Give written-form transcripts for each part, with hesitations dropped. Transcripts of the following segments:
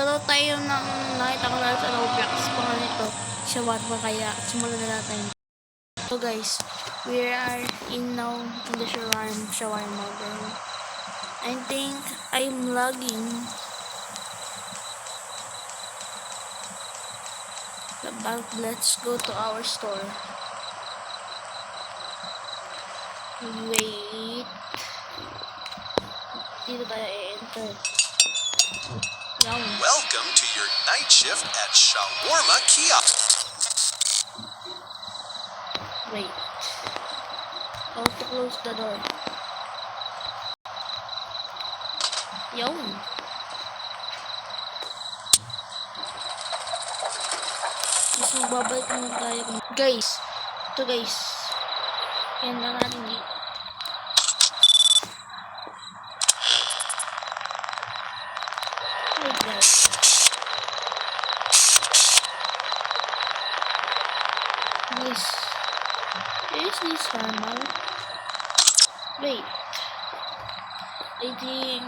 Maglaro tayo ng nakita ko lang sa Roblox. Pangalan nito, shawarma, kaya simulan na natin. So guys, we are in now in the shawarma bro. I think I'm lagging. But let's go to our store. Wait. Dito tayo enter. Welcome to your night shift at Shawarma Kiosk. Wait. How to close the door? Yun. Mas magbabalik na tayo. Guys. Ito guys. Yan lang natin dito. Wait guys. Guys. Is this normal? Wait. I think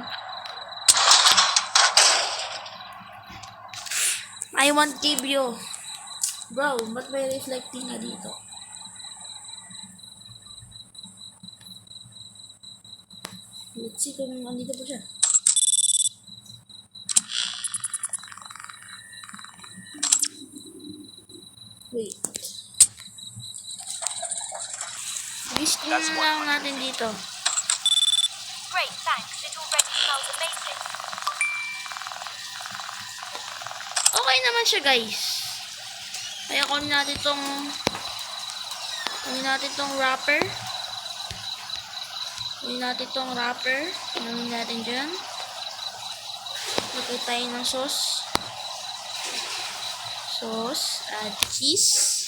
I want give you. Bro, ba't may reflecting na dito? Let's see kung andito pa siya. Wait. Biskin lang natin dito. Great, thanks. It already smells amazing. Okay naman siya guys. Kaya kunin natin tong wrapper. Kunin natin dyan. Lagay tayo ng sauce. Add cheese.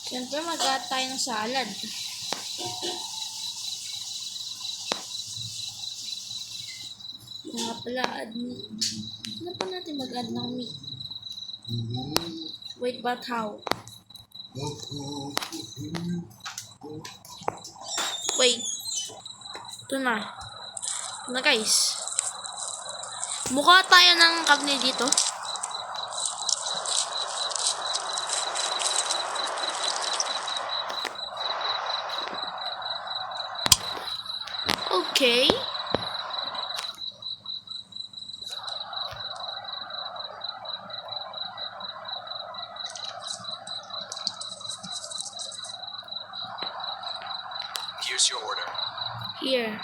Siyempre mag-add tayo ng salad. Nga pala, add meat. Ano pa natin mag-add ng meat? Wait, but how? Wait. Ito na. Guys. Mukha tayo ng karne dito. Okay. Here's your order. Here.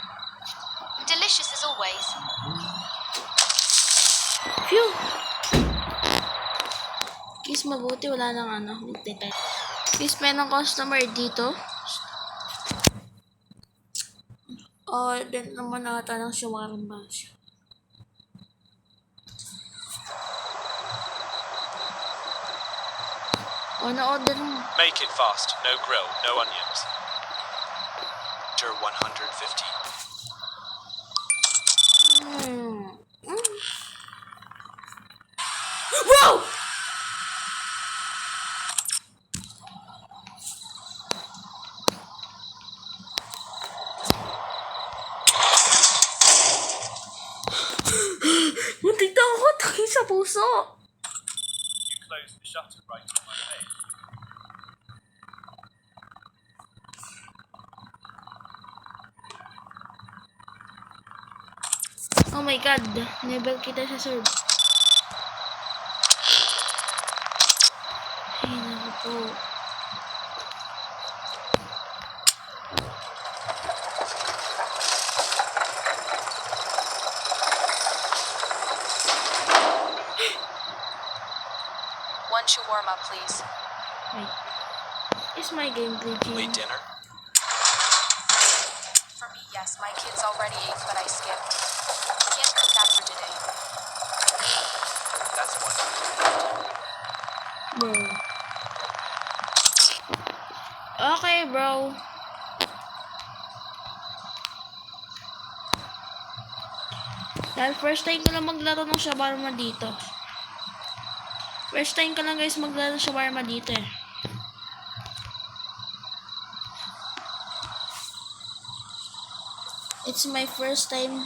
Delicious as always. Phew! Guys, mabuti wala nang Guys, may nang customer dito. Order naman ata ng shawarma. Na-order mo. Make it fast. No grill, no onions. Enter 150. Wow! Muntik na ako tayo sa puso. You close the shutter right on my face. Oh my god, never kita sa serve. Ay, naku po. One shawarma, please. Wait. Is my game glitching? Late dinner? For me, yes. My kids already ate, but I skipped. Can't cook that for today. That's one. Bro. Okay, bro. Dahil first time ko lang maglaro ng shawarma dito. First time ko lang guys maglaro ng shawarma dito eh. I It's my first time.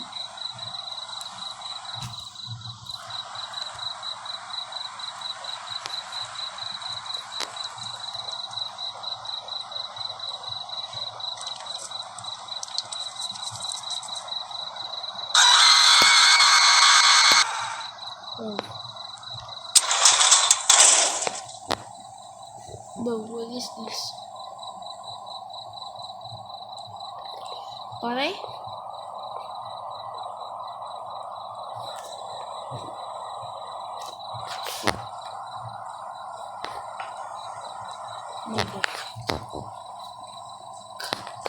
Oh. Bro, what is this? Pare? Oh my God.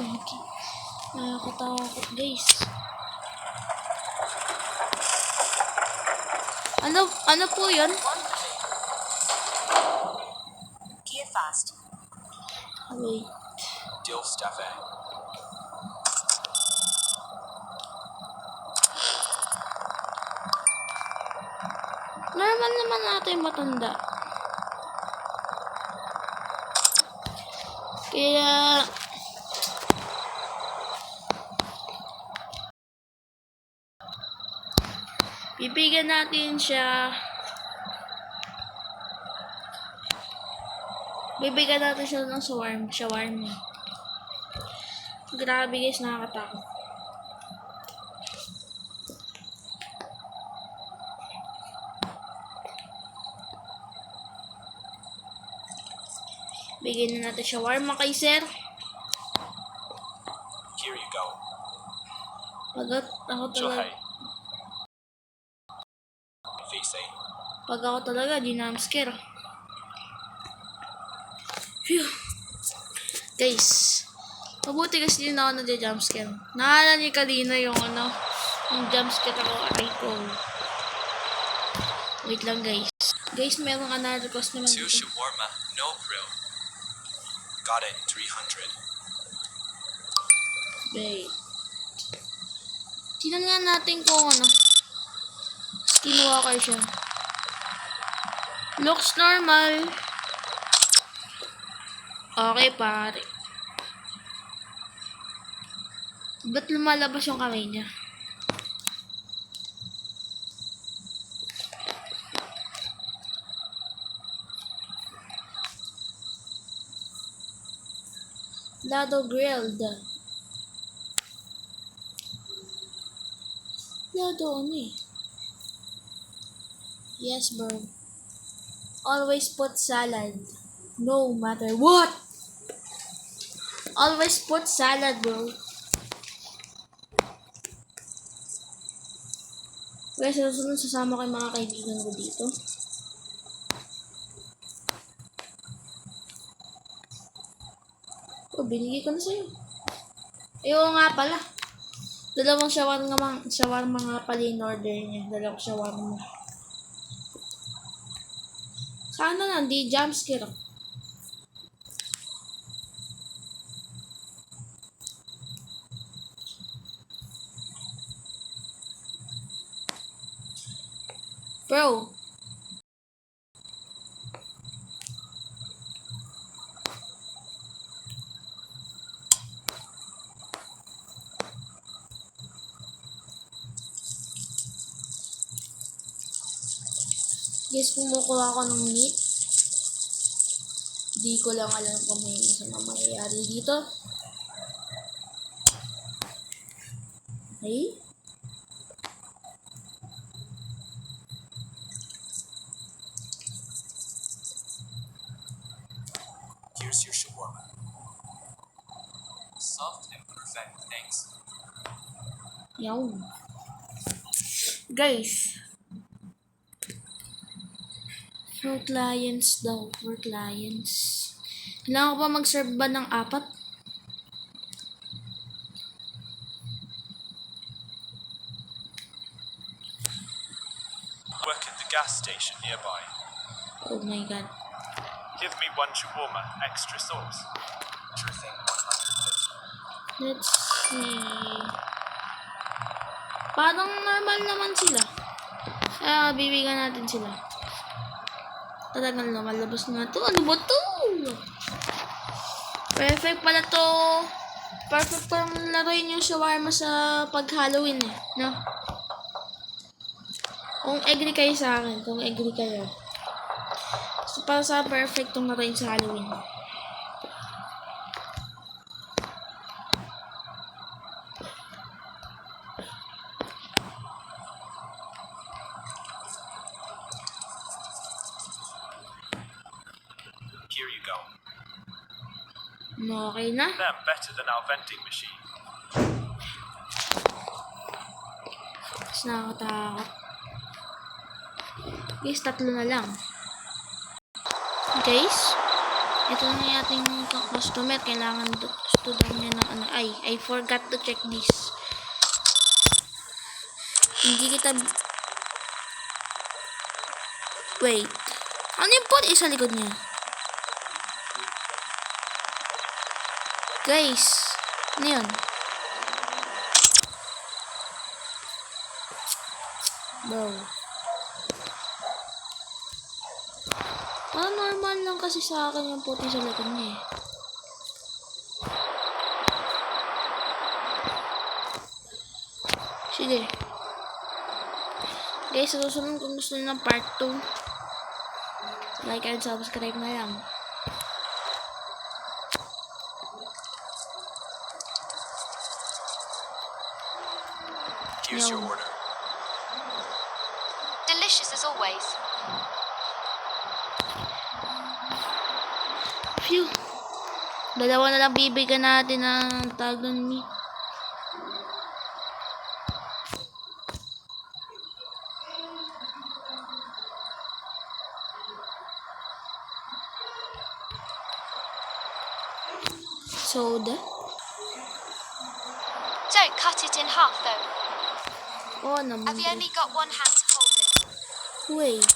Okay. Nakakatakot, guys. Ano po yun? Key it fast. Wait. Deal Staff A. Normal naman natin matanda. Kaya... bibigyan natin siya. Bibigyan natin siya ng shawarma. Grabe guys, nakakatakot. Bigyan na natin shawarma kay sir. Here you go. Ako talaga. Johai. Face A. Pag ako talaga, di na scare. Phew. Guys, mabuti kasi din ako na-jumpscare. Naalala niyo kanina yung yung jumpscare ako, aray ko. Wait lang guys. Guys, merong another cost naman Two dito. shawarma, no grill. Got it, 300. Wait. Tingnan nga natin kung kinuha kayo siya. Looks normal. Okay, pare. Ba't lumalabas yung kamay niya? Lado grilled. Lado Yes, bro. Always put salad. No matter what. Always put salad, bro. Guys, susunod sasama ko yung mga kaibigan ko dito. Oh, binigay ko na sa'yo. Ayoko nga pala. Dalawang shawarma nga pala in order niya. Dalawang shawarma. Sana lang, di jumpscare. Bro. Guys, kumukuha ako ng meat. Di ko lang alam kung may isa na mangyayari dito. Okay. Here's your shawarma. Soft and perfect, thanks. Yawn. Guys. For clients daw. For clients. Kailangan ko ba mag-serve ba ng 4? Work at the gas station nearby. Oh my god. Give me one shawarma, extra sauce. Sure thing, 150. Let's see. Parang normal naman sila. Kaya bibigyan natin sila. Talagang lumalabas na to. Ano ba to? Perfect pala to. Perfect pang laruin yung shawarma sa pag-Halloween eh, no? Kung agree kayo sa akin, kung agree kayo. So, para sa perfect tong laruin sa Halloween. Here you go. Okay na? They're better than our vending machine. Mas nakakatakot. Guys, 3 na lang. Guys, ito na yung ating customer. Kailangan student niya ng ano. Ay, I forgot to check this. Hindi kita... Wait. Ano yung pod sa likod niya? Guys, ano yun? Bro. Parang normal lang kasi sa akin yung puti sa likod niya eh. Sige. Guys, sa susunod kung gusto nyo ng part 2, like and subscribe na lang. Here's your Yo. order. Delicious as always. Phew. Dalawa na lang bibigyan natin ng tawag doon meat. Soda. Don't cut it in half though. Oh, naman. Have you only got one hand to hold it? Wait.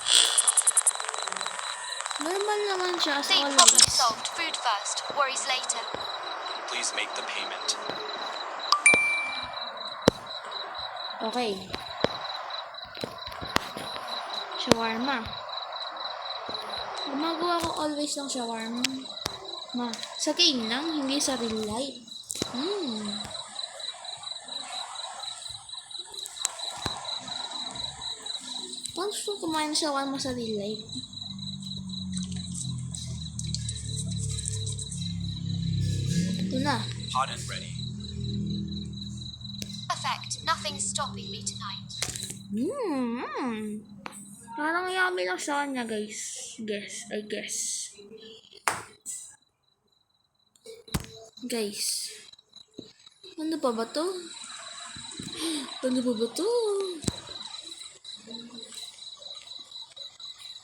Normal naman siya as See, problem always. solved. Food first, worries later. Please make the payment. Okay. Shawarma. Gumagawa ko always ng shawarma. Sa game lang, hindi sa real life. Paano gusto kumain ng shawarma sa real life? Ito na. Hot and ready. Perfect. Nothing's stopping me tonight. Parang yummy lang sa kanya, guys. I guess. Guys. Ano pa ba to? Ano pa ba to?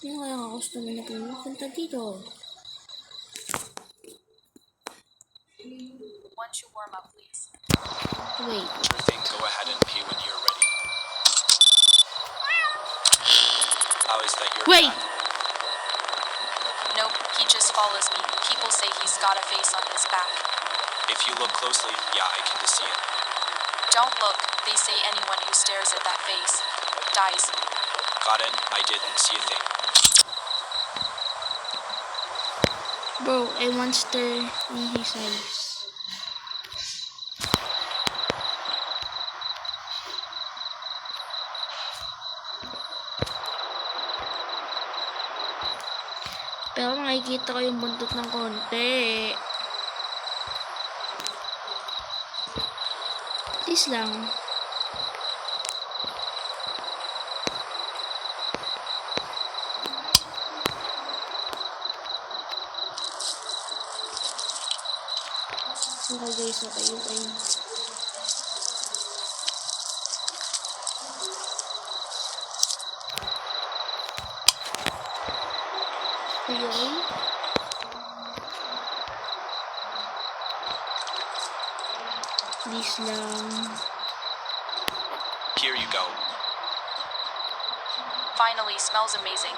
Yung kaya nga customer na pumunta dito. One shawarma, please. Wait. Sure thing, go ahead and pay when you're ready. How is that your Wait. cat? Nope, he just follows me. People say he's got a face on his back. If you look closely, yeah, I can see it. Don't look. They say anyone who stares at that face dies. Got it, I didn't see a thing. Bro, a monster in his eyes. Pero nakikita ko yung buntot ng konti. Please lang. Okay guys, okay. Okay. Please lang. Here you go. Finally, smells amazing.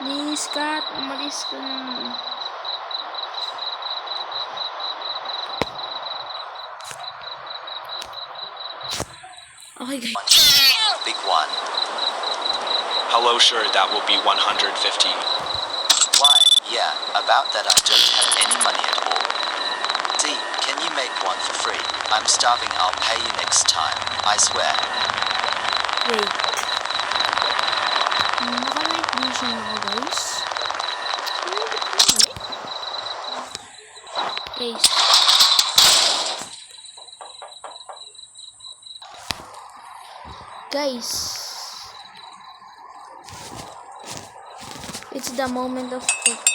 Please, Kat. Umalis ka na. Okay, guys. Big one. Hello, sure, that will be 150. Why? Yeah, about that I don't have any money at all. D, can you make one for free? I'm starving, I'll pay you next time, I swear. Wait. Naka-night vision ako, guys. Guys. Guys. It's the moment of truth.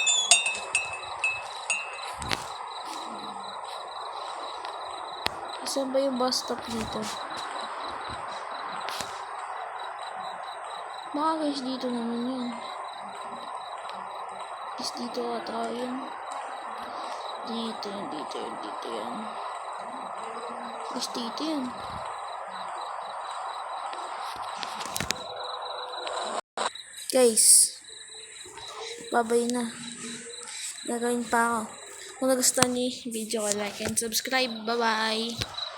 Saan ba yung bus stop dito? Baka guys dito naman yun. Guys dito ata yun. Dito yan. Guys dito yan. Guys. Babay na. Gagawin pa ako. Kung nagustuhan niyo yung video ko, like and subscribe. Bye-bye!